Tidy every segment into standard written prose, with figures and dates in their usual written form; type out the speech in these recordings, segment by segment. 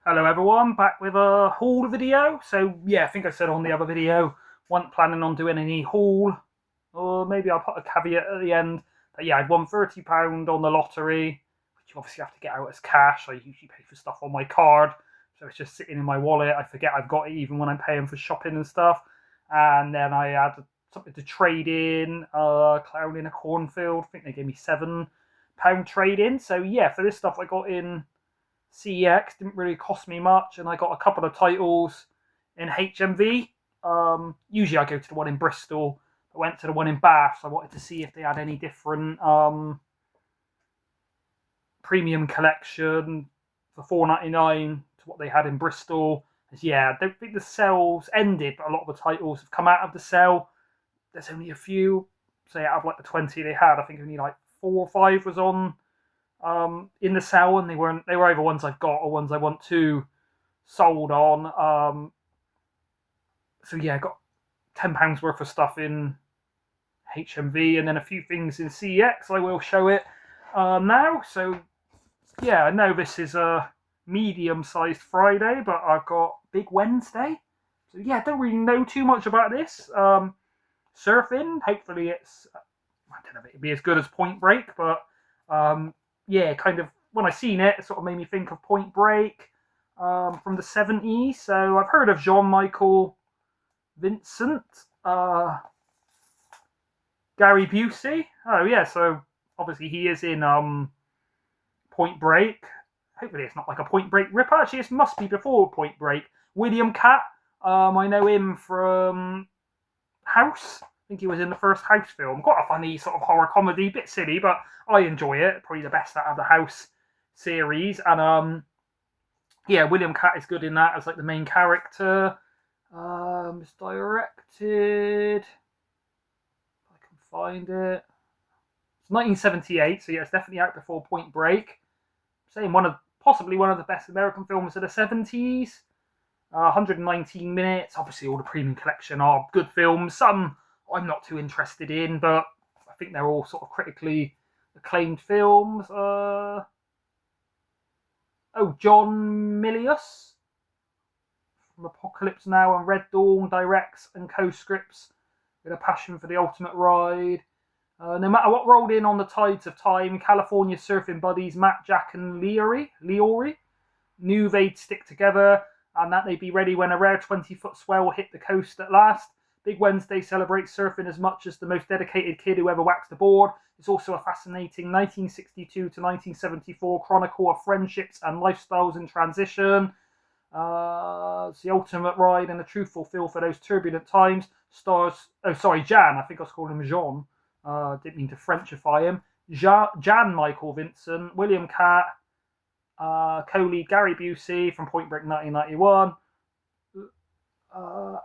Hello everyone, back with a haul video. So yeah, I think I said on the other video, wasn't planning on doing any haul, or maybe I'll put a caveat at the end. But yeah, I'd won £30 on the lottery, which you obviously have to get out as cash. I usually pay for stuff on my card, so it's just sitting in my wallet. I forget I've got it even when I'm paying for shopping and stuff. And then I had something to trade in, clown in a cornfield. I think they gave me £7 trade in. So yeah, for this stuff I got in CEX, didn't really cost me much, and I got a couple of titles in HMV. Usually I go to the one in Bristol. I went to the one in Bath, so I wanted to see if they had any different premium collection for £4.99 to what they had in Bristol. Yeah, I don't think the sales ended, but a lot of the titles have come out of the sale. There's only a few. Say out of like the 20 they had, I think only like 4 or 5 was on in the sale, and they were either ones I've got or ones I want to sold on. So yeah, I got £10 worth of stuff in HMV and then a few things in CEX. I will show it now. So yeah, I know this is a medium-sized Friday, but I've got Big Wednesday. So yeah, I don't really know too much about this. Surfing, hopefully I don't know if it'd be as good as Point Break, but yeah, kind of when I seen it, it sort of made me think of Point Break from the 70s. So I've heard of Jean-Michel Vincent, Gary Busey. Oh yeah, so obviously he is in Point Break. Hopefully it's not like a Point Break rip. Actually, it must be before Point Break. William Catt. I know him from House. I think he was in the first House film. Quite a funny sort of horror comedy, bit silly, but I enjoy it. Probably the best out of the House series. And yeah, William Catt is good in that as like the main character. It's directed. If I can find it. It's 1978, so yeah, it's definitely out before Point Break. I'm saying possibly one of the best American films of the 70s. 119 minutes. Obviously, all the premium collection are good films. Some I'm not too interested in, but I think they're all sort of critically acclaimed films. John Milius from Apocalypse Now and Red Dawn directs and co-scripts with a passion for the ultimate ride. No matter what rolled in on the tides of time, California surfing buddies Matt, Jack, and Leory knew they'd stick together and that they'd be ready when a rare 20-foot swell hit the coast at last. Big Wednesday celebrates surfing as much as the most dedicated kid who ever waxed a board. It's also a fascinating 1962 to 1974 chronicle of friendships and lifestyles in transition. It's the ultimate ride and a truthful feel for those turbulent times. Jan. I think I was calling him Jean. Didn't mean to Frenchify him. Jan Michael Vincent, William Catt, co-lead Gary Busey from Point Break 1991.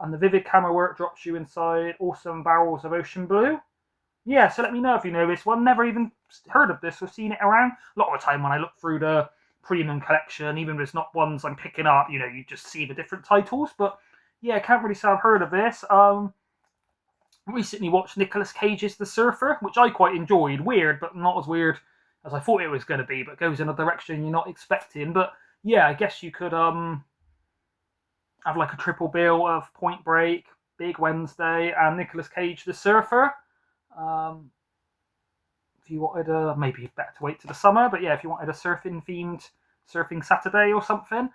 And the vivid camera work drops you inside awesome barrels of ocean blue. Yeah, so let me know if you know this one. Never even heard of this or seen it around. A lot of the time when I look through the premium collection, even if it's not ones I'm picking up, you just see the different titles. But yeah, I can't really say I've heard of this. Recently watched Nicolas Cage's The Surfer, which I quite enjoyed. Weird, but not as weird as I thought it was going to be, but goes in a direction you're not expecting. But yeah, I guess you could have like a triple bill of Point Break, Big Wednesday, and Nicolas Cage The Surfer. If you wanted maybe better to wait to the summer, but yeah, if you wanted a surfing-themed surfing Saturday or something.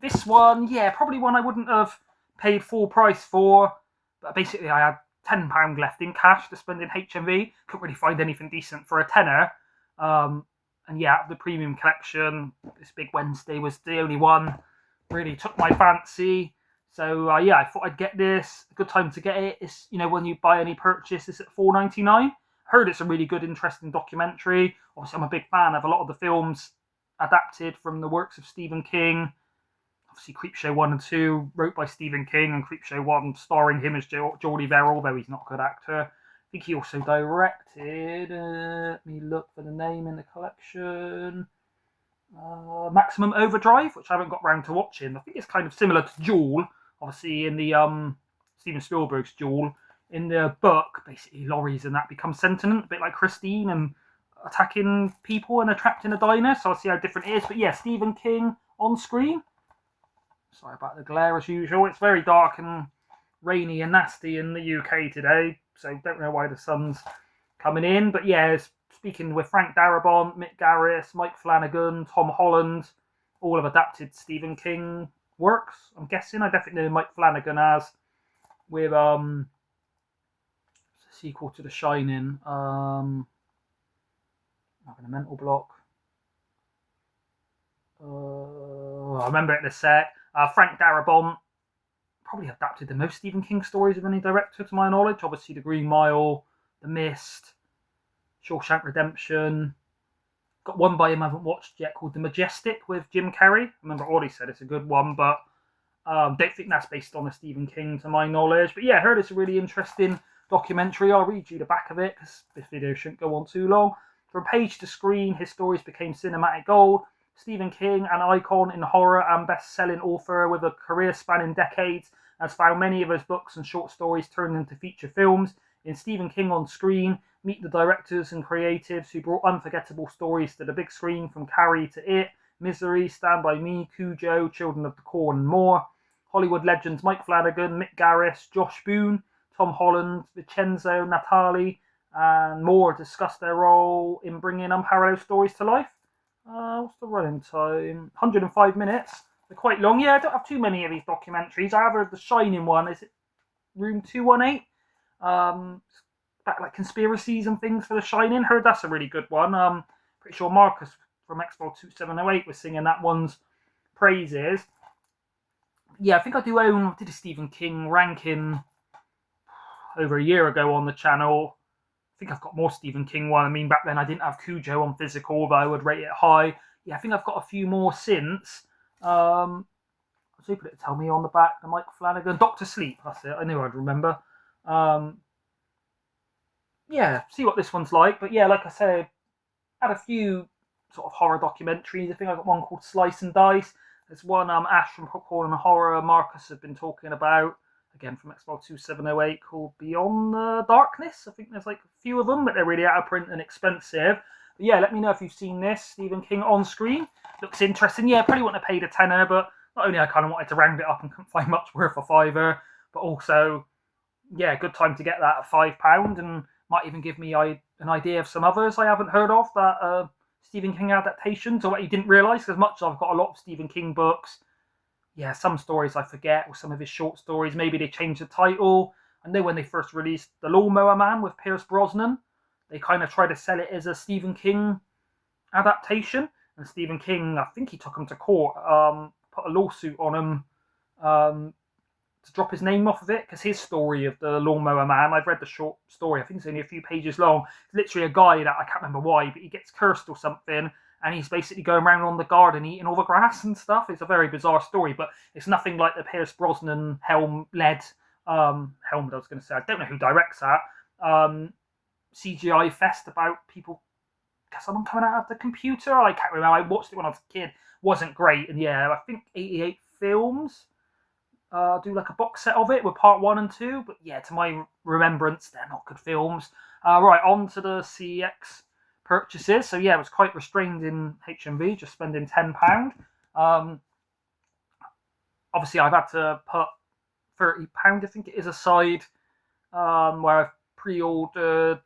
This one, yeah, probably one I wouldn't have paid full price for, but basically I had £10 left in cash to spend in HMV. Couldn't really find anything decent for a tenner. And yeah, the premium collection, this Big Wednesday was the only one really took my fancy. So yeah, I thought I'd get this. A good time to get it is, when you buy any purchase, it's at £4.99. Heard it's a really good, interesting documentary. Obviously, I'm a big fan of a lot of the films adapted from the works of Stephen King. Obviously, Creepshow 1 and 2, wrote by Stephen King, and Creepshow 1 starring him as Geordie Verrill, though he's not a good actor. I think he also directed, let me look for the name in the collection, Maximum Overdrive, which I haven't got round to watching. I think it's kind of similar to Jewel, obviously in the Steven Spielberg's Jewel. In the book, basically lorries and that become sentient, a bit like Christine, and attacking people and are trapped in a diner. So I'll see how different it is. But yeah, Stephen King on screen. Sorry about the glare as usual. It's very dark and rainy and nasty in the UK today, so don't know why the sun's coming in. But yeah, speaking with Frank Darabont, Mick Garris, Mike Flanagan, Tom Holland, all have adapted Stephen King works. I'm guessing. I definitely know Mike Flanagan has, with a sequel to The Shining. I'm having a mental block. I remember it in a sec. Frank Darabont probably adapted the most Stephen King stories of any director, to my knowledge. Obviously, The Green Mile, The Mist, Shawshank Redemption. Got one by him I haven't watched yet called The Majestic with Jim Carrey. I remember Audie said it's a good one, but don't think that's based on a Stephen King, to my knowledge. But yeah, I heard it's a really interesting documentary. I'll read you the back of it because this video shouldn't go on too long. From page to screen, his stories became cinematic gold. Stephen King, an icon in horror and best-selling author with a career spanning decades, has found many of his books and short stories turned into feature films. In Stephen King on Screen, meet the directors and creatives who brought unforgettable stories to the big screen, from Carrie to It, Misery, Stand By Me, Cujo, Children of the Corn, and more. Hollywood legends Mike Flanagan, Mick Garris, Josh Boone, Tom Holland, Vincenzo Natali, and more discuss their role in bringing unparalleled stories to life. What's the running time? 105 minutes. They're quite long. Yeah, I don't have too many of these documentaries. I have heard The Shining one. Is it Room 218? Back like conspiracies and things for The Shining. Heard that's a really good one. Pretty sure Marcus from Expo 2708 was singing that one's praises. Yeah, I think I did a Stephen King ranking over a year ago on the channel. I think I've got more Stephen King one. I mean, back then I didn't have Cujo on physical, but I would rate it high. Yeah, I think I've got a few more since. I was hoping it'd tell me on the back. The Mike Flanagan, Doctor Sleep. That's it. I knew I'd remember. Yeah, see what this one's like. But yeah, like I said, had a few sort of horror documentaries. I think I got one called Slice and Dice. There's one Ash from Popcorn and Horror, Marcus have been talking about, again from Expo 2708, called Beyond the Darkness. I think there's like a few of them, but they're really out of print and expensive. But yeah, let me know if you've seen this. Stephen King on Screen. Looks interesting. Yeah, probably wouldn't have paid a tenner, but not only I kind of wanted to round it up and couldn't find much worth a fiver, but also, yeah, good time to get that at £5 and might even give me an idea of some others I haven't heard of that Stephen King adaptations, or what you didn't realise, because much I've got a lot of Stephen King books. Yeah, some stories I forget, or some of his short stories. Maybe they changed the title. I know when they first released The Lawnmower Man with Pierce Brosnan, they kind of tried to sell it as a Stephen King adaptation. And Stephen King, I think he took him to court, put a lawsuit on him to drop his name off of it, because his story of The Lawnmower Man, I've read the short story, I think it's only a few pages long. It's literally a guy that, I can't remember why, but he gets cursed or something, and he's basically going around on the garden eating all the grass and stuff. It's a very bizarre story, but it's nothing like the Pierce Brosnan Helm-led, Helm, I was going to say, I don't know who directs that, CGI fest about people, someone coming out of the computer. I can't remember. I watched it when I was a kid. Wasn't great, and yeah, I think 88 Films do like a box set of it with part 1 and 2, but yeah, to my remembrance, they're not good films. Right, on to the CEX purchases. So yeah, I was quite restrained in HMV, just spending £10. Obviously, I've had to put £30, I think it is, aside, where I've pre-ordered.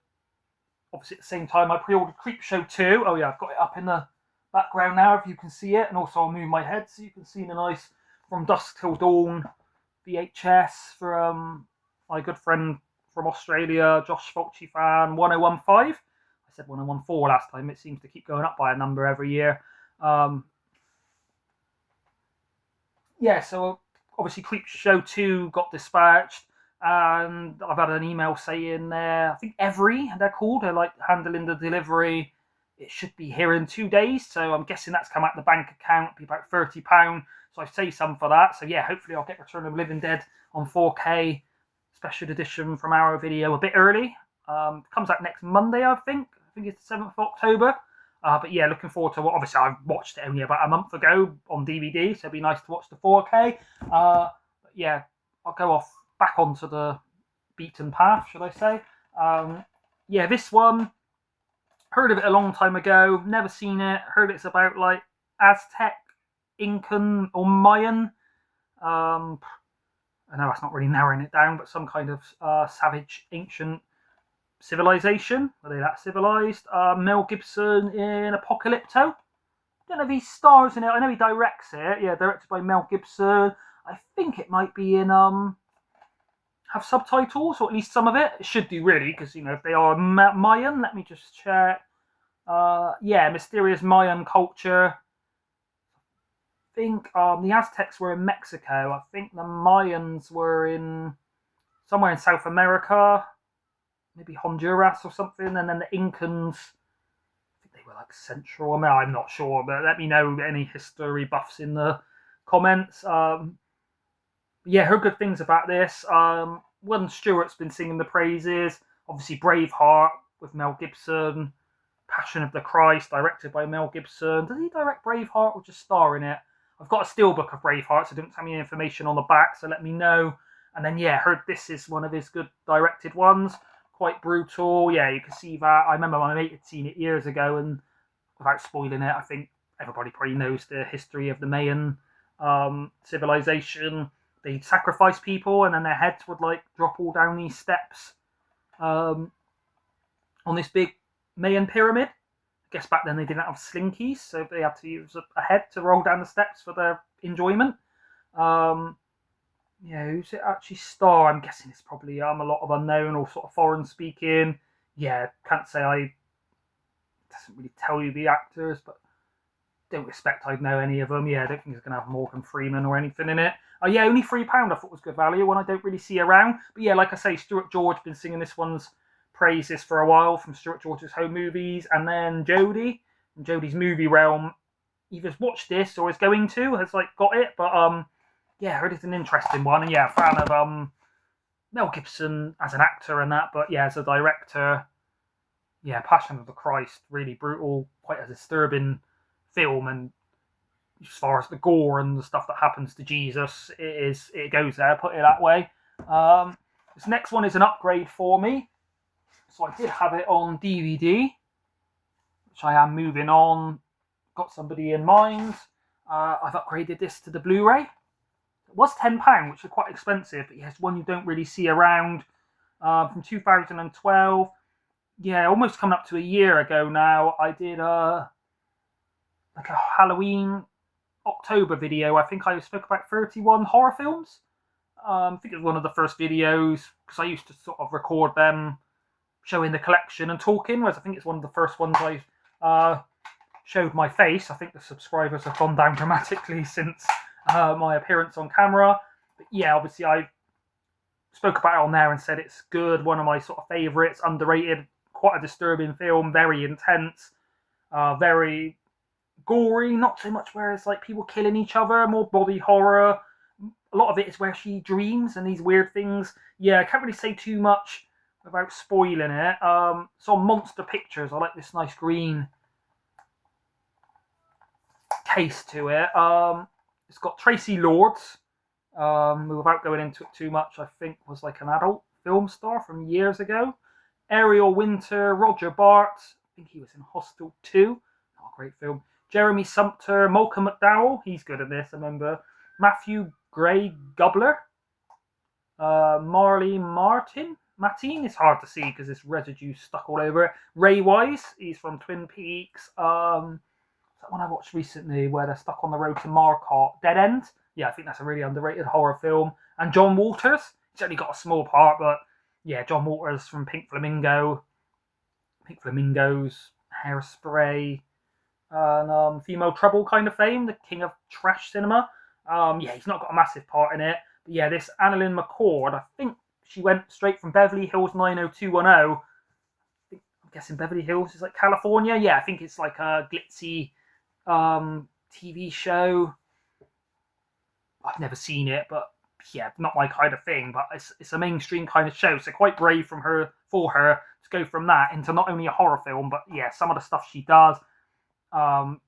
Obviously, at the same time, I pre-ordered Creepshow 2. Oh yeah, I've got it up in the background now, if you can see it, and also I'll move my head so you can see the nice From Dusk Till Dawn VHS from my good friend from Australia, Josh Fulci fan 1015. I said 1014 last time. It seems to keep going up by a number every year. Yeah, so obviously Creepshow 2 got dispatched, and I've had an email saying I think Every, they're called, they're like handling the delivery. It should be here in 2 days, so I'm guessing that's come out the bank account, be about £30. So I say some for that. So yeah, hopefully I'll get Return of the Living Dead on 4K special edition from our video a bit early. Comes out next Monday, I think. I think it's the 7th of October. But yeah, looking forward to obviously I watched it only about a month ago on DVD, so it'd be nice to watch the 4K. But yeah, I'll go back onto the beaten path, should I say. Yeah, this one, heard of it a long time ago, never seen it. Heard it's about like Aztec Incan or Mayan. I know that's not really narrowing it down, but some kind of savage ancient civilization. Are they that civilized? Mel Gibson in Apocalypto. I don't know if he stars in it. I know he directs it. Yeah, directed by Mel Gibson. I think it might be in have subtitles, or at least some of it. It should do, really, because if they are Mayan. Let me just check. Yeah, mysterious Mayan culture. I think the Aztecs were in Mexico. I think the Mayans were in somewhere in South America, maybe Honduras or something, and then the Incans, I think they were like Central America. I'm not sure, but let me know any history buffs in the comments. Yeah, heard good things about this. One Stewart's been singing the praises. Obviously, Braveheart with Mel Gibson. Passion of the Christ, directed by Mel Gibson. Does he direct Braveheart or just star in it? I've got a steelbook of Braveheart, so don't tell me information on the back, so let me know. And then, yeah, heard this is one of his good directed ones. Quite brutal. Yeah, you can see that. I remember my mate had seen it years ago, and without spoiling it, I think everybody probably knows the history of the Mayan civilization. They'd sacrifice people, and then their heads would drop all down these steps on this big Mayan pyramid. I guess back then they didn't have slinkies, so they had to use a head to roll down the steps for their enjoyment. Yeah, who's it actually star? I'm guessing it's probably a lot of unknown or sort of foreign speaking. Yeah, can't say doesn't really tell you the actors, but don't expect I'd know any of them. Yeah, I don't think it's going to have Morgan Freeman or anything in it. Oh yeah, only £3 I thought was good value, one I don't really see around. But yeah, like I say, Stuart George been singing this one's praises for a while from Stuart George's home movies, and then Jodie from Jodie's movie realm either watched this or is going to, has got it. But yeah, I heard it's an interesting one, and yeah, a fan of Mel Gibson as an actor and that, but yeah, as a director, yeah, Passion of the Christ, really brutal, quite a disturbing film, and as far as the gore and the stuff that happens to Jesus, it goes there, put it that way. This next one is an upgrade for me. So I did have it on DVD, which I am moving on. Got somebody in mind. I've upgraded this to the Blu-ray. It was £10, which is quite expensive, but yeah, it's one you don't really see around. From 2012. Yeah, almost coming up to a year ago now. I did a Halloween October video. I think I spoke about 31 horror films. I think it was one of the first videos, because I used to sort of record them showing the collection and talking, whereas I think it's one of the first ones I showed my face. I think the subscribers have gone down dramatically since my appearance on camera. But yeah, obviously I spoke about it on there and said it's good, one of my sort of favourites, underrated, quite a disturbing film, very intense, very gory, not so much where it's people killing each other, more body horror. A lot of it is where she dreams and these weird things. Yeah, I can't really say too much without spoiling it. It's on Monster Pictures. I like this nice green case to it. It's got Tracy Lords, who, without going into it too much, I think was an adult film star from years ago. Ariel Winter, Roger Bart. I think he was in Hostel 2. Not a great film. Jeremy Sumpter, Malcolm McDowell. He's good at this, I remember. Matthew Gray Gubler. Marley Martin. It's hard to see because there's residue stuck all over it. Ray Wise, he's from Twin Peaks. That one I watched recently where they're stuck on the road to Marcotte. Dead End. Yeah, I think that's a really underrated horror film. And John Waters. He's only got a small part, but yeah, John Waters from Pink Flamingo. Pink Flamingos, Hairspray, and Female Trouble kind of fame, the king of trash cinema. Yeah, he's not got a massive part in it. But yeah, this Annalyn McCord, I think she went straight from Beverly Hills 90210. I'm guessing Beverly Hills is California. Yeah, I think it's a glitzy TV show. I've never seen it, but yeah, not my kind of thing. But it's a mainstream kind of show, so quite brave for her to go from that into not only a horror film, but yeah, some of the stuff she does. Not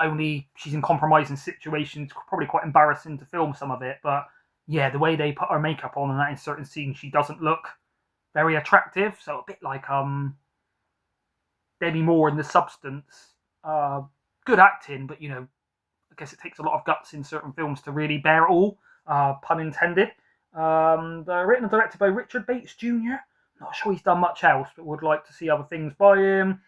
only she's in compromising situations, probably quite embarrassing to film some of it, but yeah, the way they put her makeup on and that in certain scenes, she doesn't look very attractive. So a bit like Demi Moore in The Substance, good acting, but I guess it takes a lot of guts in certain films to really bear it all, pun intended. They're written and directed by Richard Bates Jr. Not sure he's done much else, but would like to see other things by him.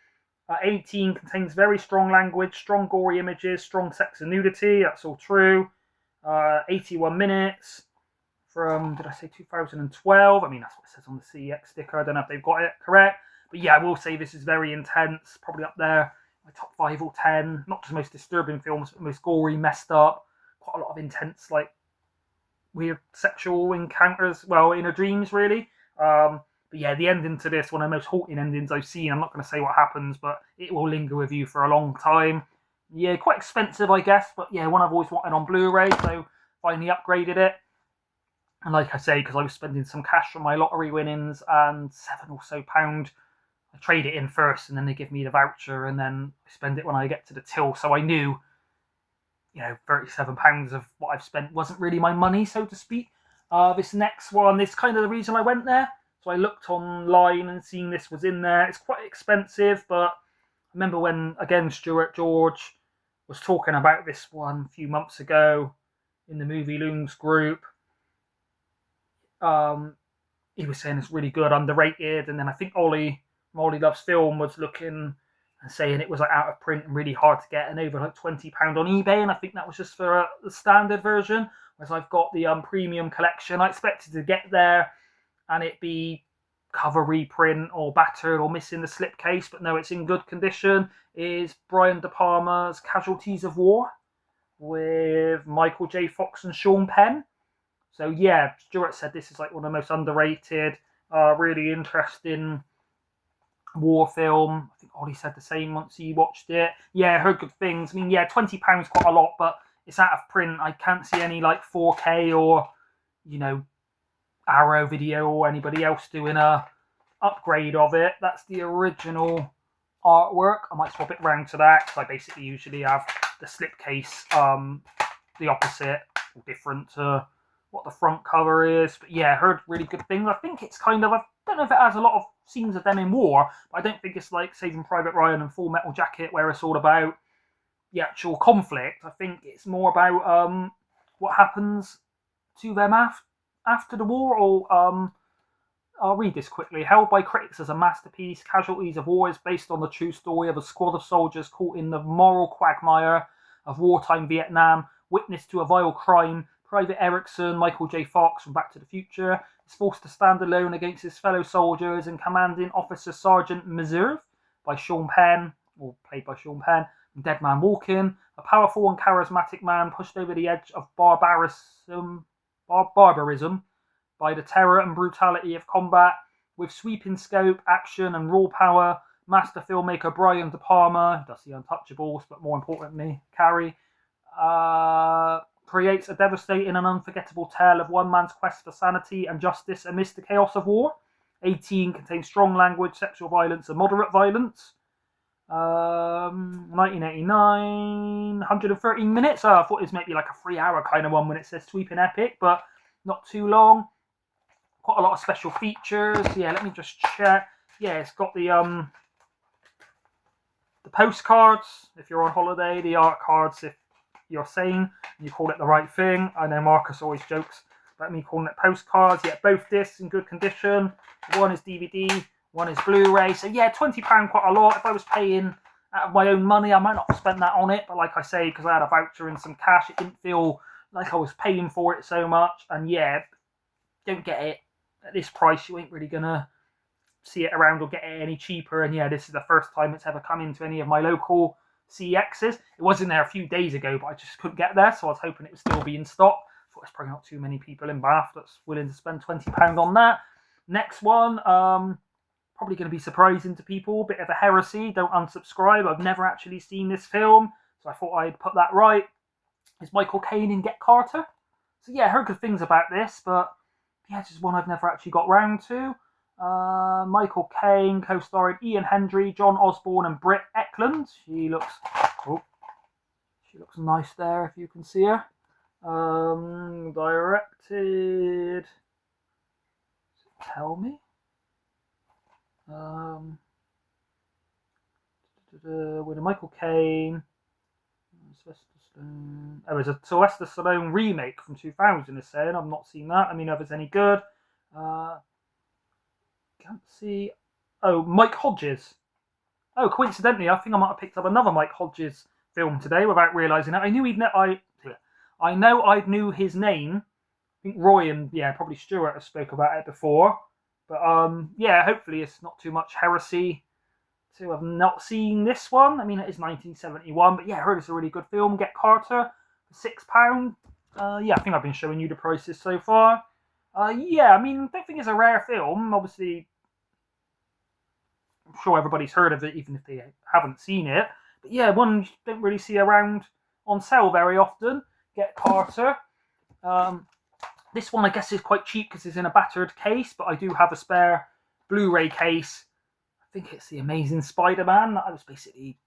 18 contains very strong language, strong gory images, strong sex and nudity. That's all true. 81 minutes from, did I say 2012? I mean, that's what it says on the CEX sticker. I don't know if they've got it correct. But yeah, I will say this is very intense. Probably up there, my top 5 or 10. Not just most disturbing films, but most gory, messed up. Quite a lot of intense, like, weird sexual encounters. Well, inner dreams, really. But yeah, the ending to this, one of the most haunting endings I've seen. I'm not going to say what happens, but it will linger with you for a long time. Yeah, quite expensive, I guess. But yeah, one I've always wanted on Blu-ray, so finally upgraded it. And like I say, because I was spending some cash on my lottery winnings and £7 or so, I trade it in first, and then they give me the voucher, and then I spend it when I get to the till. So I knew, £37 of what I've spent wasn't really my money, so to speak. This next one, this kind of the reason I went there. So I looked online and seeing this was in there. It's quite expensive, but I remember when, again, Stuart George was talking about this one a few months ago in the Movie Looms group. He was saying it's really good, underrated, and then I think Ollie Loves Film was looking and saying it was like out of print and really hard to get, and over like £20 on eBay, and I think that was just for the standard version, whereas I've got the premium collection. I expected to get there and it be cover reprint or battered or missing the slipcase, but no, it's in good condition. It is Brian De Palma's Casualties of War with Michael J. Fox and Sean Penn. So yeah, Stuart said this is like one of the most underrated, really interesting war film. I think Ollie said the same once he watched it. Yeah, heard good things. I mean, yeah, £20 quite a lot, but it's out of print. I can't see any like 4K or, Arrow Video or anybody else doing a upgrade of it. That's the original artwork. I might swap it round to that, because I basically usually have the slipcase the opposite or different to what the front cover is. But yeah, heard really good things. I think it's kind of, I don't know if it has a lot of scenes of them in war, but I don't think it's like Saving Private Ryan and Full Metal Jacket where it's all about the actual conflict. I think it's more about what happens to them after the war. Or I'll read this quickly. Held by critics as a masterpiece, Casualties of War is based on the true story of a squad of soldiers caught in the moral quagmire of wartime Vietnam, witness to a vile crime. Private Erickson, Michael J. Fox from Back to the Future, is forced to stand alone against his fellow soldiers, and Commanding Officer Sergeant Meserve, by Sean Penn, or played by Sean Penn, and Dead Man Walking, a powerful and charismatic man pushed over the edge of barbarism by the terror and brutality of combat. With sweeping scope, action, and raw power, master filmmaker Brian De Palma, who does The Untouchables, but more importantly, Carrie, creates a devastating and unforgettable tale of one man's quest for sanity and justice amidst the chaos of war. 18 contains strong language, sexual violence, and moderate violence. 1989, 113 minutes. I thought it was maybe like a 3-hour kind of one when it says sweeping epic, but not too long. Quite a lot of special features. Yeah, let me just check. Yeah, it's got the postcards if you're on holiday, the art cards if you're sane and you call it the right thing. I know Marcus always jokes about me calling it postcards. Yeah, both discs in good condition. One is DVD, one is Blu-ray. So yeah, £20 quite a lot. If I was paying out of my own money, I might not have spent that on it. But like I say, because I had a voucher and some cash, it didn't feel like I was paying for it so much. And yeah, don't get it at this price. You ain't really gonna see it around or get it any cheaper. And yeah, this is the first time it's ever come into any of my local CEXs. It was in there a few days ago, but I just couldn't get there, so I was hoping it would still be in stock. Thought there's probably not too many people in Bath that's willing to spend £20 on that. Next one, probably going to be surprising to people. Bit of a heresy. Don't unsubscribe. I've never actually seen this film, so I thought I'd put that right. It's Michael Caine in Get Carter. So yeah, I heard good things about this, but yeah, it's just one I've never actually got round to. Michael Caine, co-starring Ian Hendry, John Osborne, and Britt Ekland. She looks nice there, if you can see her. Directed. Tell me. With a Michael Caine, Stallone. Oh, there's a Sylvester Stallone remake from 2000. Is saying I've not seen that. Let me know if it's any good. Can't see. Oh, Mike Hodges. Oh, coincidentally, I think I might have picked up another Mike Hodges film today without realising it. I knew I know I knew his name. I think Roy and probably Stuart have spoke about it before. But yeah, hopefully it's not too much heresy to have not seen this one. I mean, it is 1971, but yeah, I heard it's a really good film. Get Carter for £6. Yeah, I think I've been showing you the prices so far. Yeah, I mean, I don't think it's a rare film. Obviously, I'm sure everybody's heard of it, even if they haven't seen it. But yeah, one you don't really see around on sale very often. Get Carter. This one, I guess, is quite cheap because it's in a battered case, but I do have a spare Blu-ray case. I think it's The Amazing Spider-Man. That was basically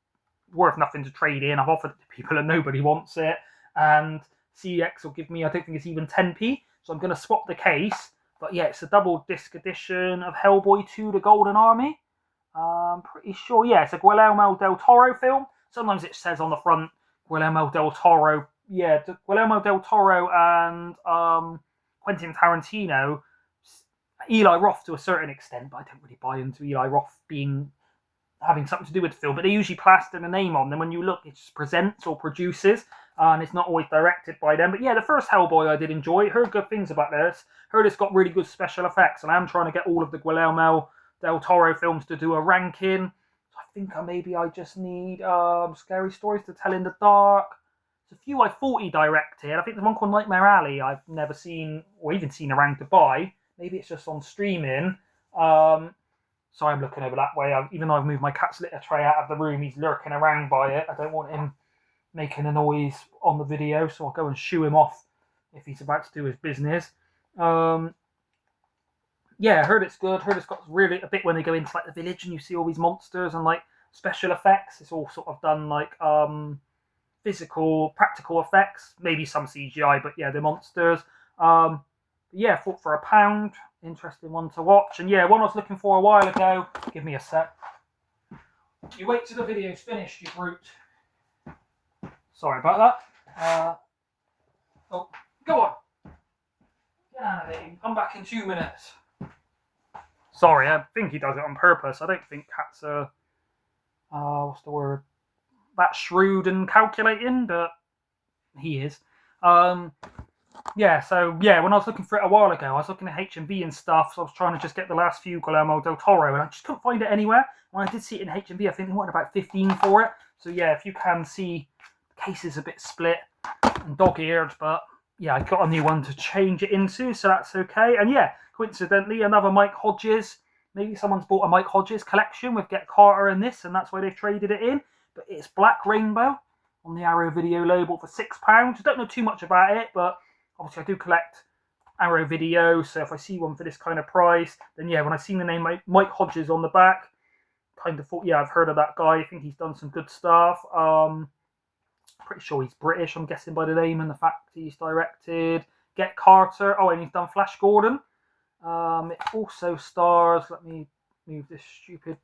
worth nothing to trade in. I've offered it to people and nobody wants it. And CEX will give me, I don't think it's even 10p. So I'm going to swap the case. But yeah, it's a double disc edition of Hellboy 2: The Golden Army. I'm pretty sure, yeah, it's a Guillermo del Toro film. Sometimes it says on the front, Guillermo del Toro. Yeah, Guillermo del Toro and Quentin Tarantino, Eli Roth to a certain extent, but I don't really buy into Eli Roth having something to do with the film. But they usually plaster the name on them. When you look, it just presents or produces, and it's not always directed by them. But yeah, the first Hellboy I did enjoy. Heard good things about this. Heard it's got really good special effects, and I am trying to get all of the Guillermo del Toro films to do a ranking. So I think maybe I just need Scary Stories to Tell in the Dark. There's a few I thought he directed. I think there's one called Nightmare Alley I've never seen or even seen around to buy. Maybe it's just on streaming. Sorry, I'm looking over that way. Even though I've moved my cat's litter tray out of the room, he's lurking around by it. I don't want him making a noise on the video, so I'll go and shoo him off if he's about to do his business. Yeah, I heard it's good. Heard it's got really a bit when they go into like the village and you see all these monsters and like special effects. It's all sort of done like physical, practical effects. Maybe some CGI, but yeah, the monsters. Yeah, thought for £1. Interesting one to watch. And yeah, one I was looking for a while ago. Give me a sec. You wait till the video's finished, you brute. Sorry about that. Oh, go on. Get out of it. You can come back in 2 minutes. Sorry, I think he does it on purpose. I don't think cats are, what's the word? That shrewd and calculating, but he is. Yeah, so yeah, when I was looking for it a while ago, I was looking at HMV and stuff, so I was trying to just get the last few Guillermo del Toro, and I just couldn't find it anywhere. When I did see it in HMV, I think they wanted about 15 for it. So yeah, if you can see, the case is a bit split and dog-eared, but yeah, I got a new one to change it into, so that's okay. And yeah, coincidentally, another Mike Hodges. Maybe someone's bought a Mike Hodges collection with Get Carter and this, and that's why they've traded it in. But it's Black Rainbow on the Arrow Video label for £6. I don't know too much about it, but obviously I do collect Arrow Video, so if I see one for this kind of price, then yeah, when I seen the name Mike Hodges on the back, kind of thought, yeah, I've heard of that guy. I think he's done some good stuff. Pretty sure he's British, I'm guessing by the name and the fact he's directed Get Carter. Oh, and he's done Flash Gordon. It also stars, let me move this stupid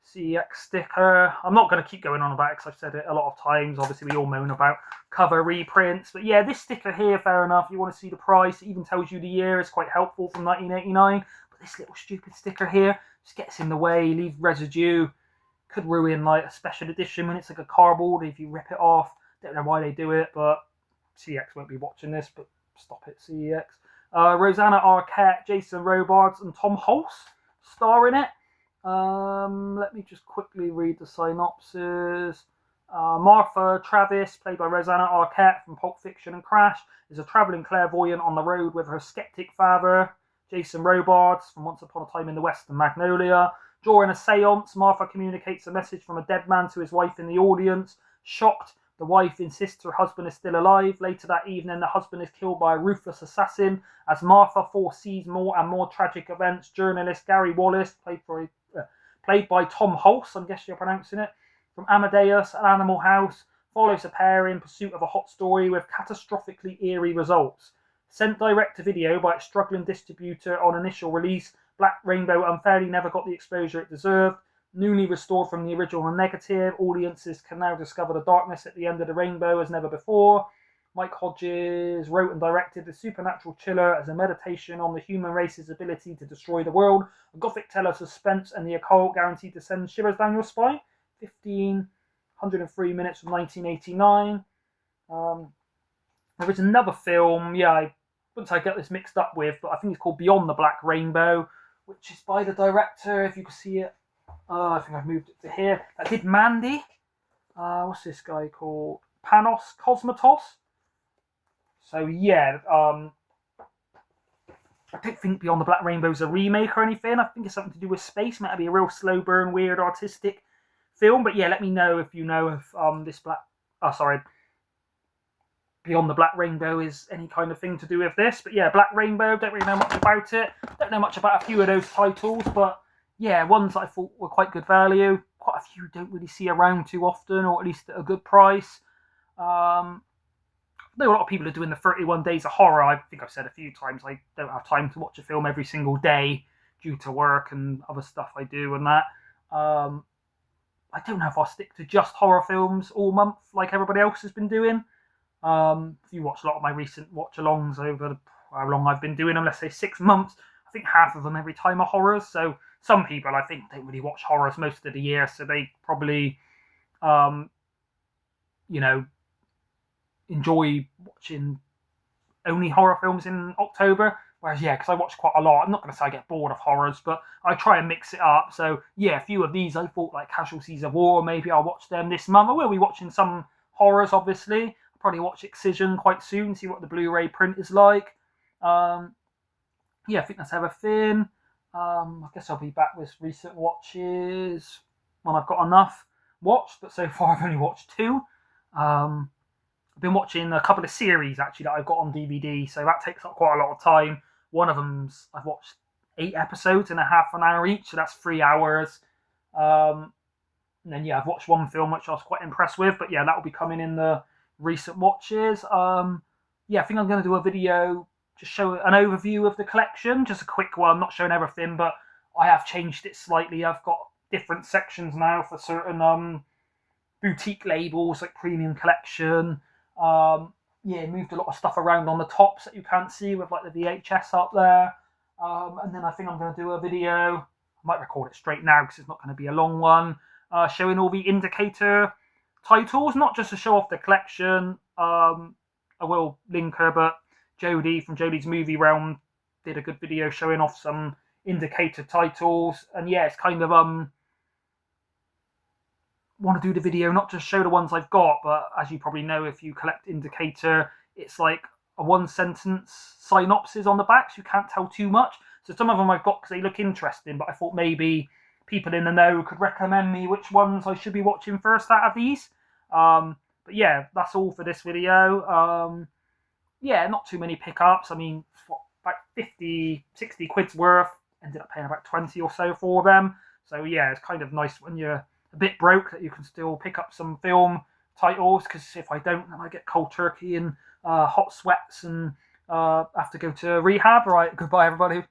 CEX sticker. I'm not going to keep going on about it because I've said it a lot of times. Obviously, we all moan about cover reprints. But yeah, this sticker here, fair enough. You want to see the price. It even tells you the year. It's quite helpful from 1989. But this little stupid sticker here just gets in the way, leaves residue. Could ruin like a special edition when it's like a cardboard if you rip it off. Don't know why they do it, but CEX won't be watching this, but stop it, CEX. Rosanna Arquette, Jason Robards, and Tom Hulse star in it. Let me just quickly read the synopsis. Martha Travis, played by Rosanna Arquette from Pulp Fiction and Crash, is a travelling clairvoyant on the road with her skeptic father, Jason Robards, from Once Upon a Time in the West and Magnolia. During a seance, Martha communicates a message from a dead man to his wife in the audience. Shocked, the wife insists her husband is still alive. Later that evening, the husband is killed by a ruthless assassin. As Martha foresees more and more tragic events, journalist Gary Wallace, played by Tom Hulse, I'm guessing you're pronouncing it, from Amadeus and Animal House, follows a pair in pursuit of a hot story with catastrophically eerie results. Sent direct to video by a struggling distributor on initial release, Black Rainbow unfairly never got the exposure it deserved. Newly restored from the original and negative, audiences can now discover the darkness at the end of the rainbow as never before. Mike Hodges wrote and directed The Supernatural Chiller as a meditation on the human race's ability to destroy the world. A gothic tale of suspense and the occult guaranteed to send shivers down your spine. 103 minutes from 1989. There is another film, once I get this mixed up with, but I think it's called Beyond the Black Rainbow, which is by the director, if you can see it. I think I've moved it to here. That did Mandy. What's this guy called? Panos Cosmatos. So yeah, I don't think Beyond the Black Rainbow is a remake or anything. I think it's something to do with space. Might be a real slow burn, weird, artistic film. But yeah, let me know if you know if this Beyond the Black Rainbow is any kind of thing to do with this. But yeah, Black Rainbow, don't really know much about it. Don't know much about a few of those titles, but yeah, ones that I thought were quite good value. Quite a few don't really see around too often, or at least at a good price. I know a lot of people are doing the 31 Days of Horror. I think I've said a few times I don't have time to watch a film every single day due to work and other stuff I do and that. I don't know if I'll stick to just horror films all month like everybody else has been doing. If you watch a lot of my recent watch-alongs over how long I've been doing them, let's say 6 months, I think half of them every time are horrors. So some people, I think, don't really watch horrors most of the year, so they probably, enjoy watching only horror films in October. Whereas, because I watch quite a lot, I'm not going to say I get bored of horrors, but I try and mix it up. So, a few of these I thought, like Casualties of War, maybe I'll watch them this month. I will be watching some horrors, obviously. I'll probably watch Excision quite soon, see what the Blu-ray print is like. I think that's everything. I guess I'll be back with recent watches when I've got enough watched, but so far I've only watched 2. I've been watching a couple of series actually that I've got on DVD, so that takes up quite a lot of time. One of them's I've watched 8 episodes in a half an hour each, so that's 3 hours. And then I've watched one film which I was quite impressed with, but that will be coming in the recent watches. I think I'm going to do a video just show an overview of the collection, just a quick one, not showing everything, but I have changed it slightly. I've got different sections now for certain boutique labels like Premium Collection. Moved a lot of stuff around on the tops that you can't see with like the VHS up there. And then I think I'm going to do a video. I might record it straight now because it's not going to be a long one. Showing all the indicator titles, not just to show off the collection. I will link her, but Jodie from Jodie's Movie Realm did a good video showing off some indicator titles. And it's kind of want to do the video, not just show the ones I've got, but as you probably know, if you collect indicator, it's like a 1-sentence synopsis on the back, so you can't tell too much. So some of them I've got because they look interesting, but I thought maybe people in the know could recommend me which ones I should be watching first out of these. But that's all for this video. Not too many pickups. I mean, about 50, 60 quid's worth. Ended up paying about 20 or so for them. So it's kind of nice when you're a bit broke that you can still pick up some film titles, because if I don't, then I get cold turkey and hot sweats and have to go to rehab. All right, goodbye everybody.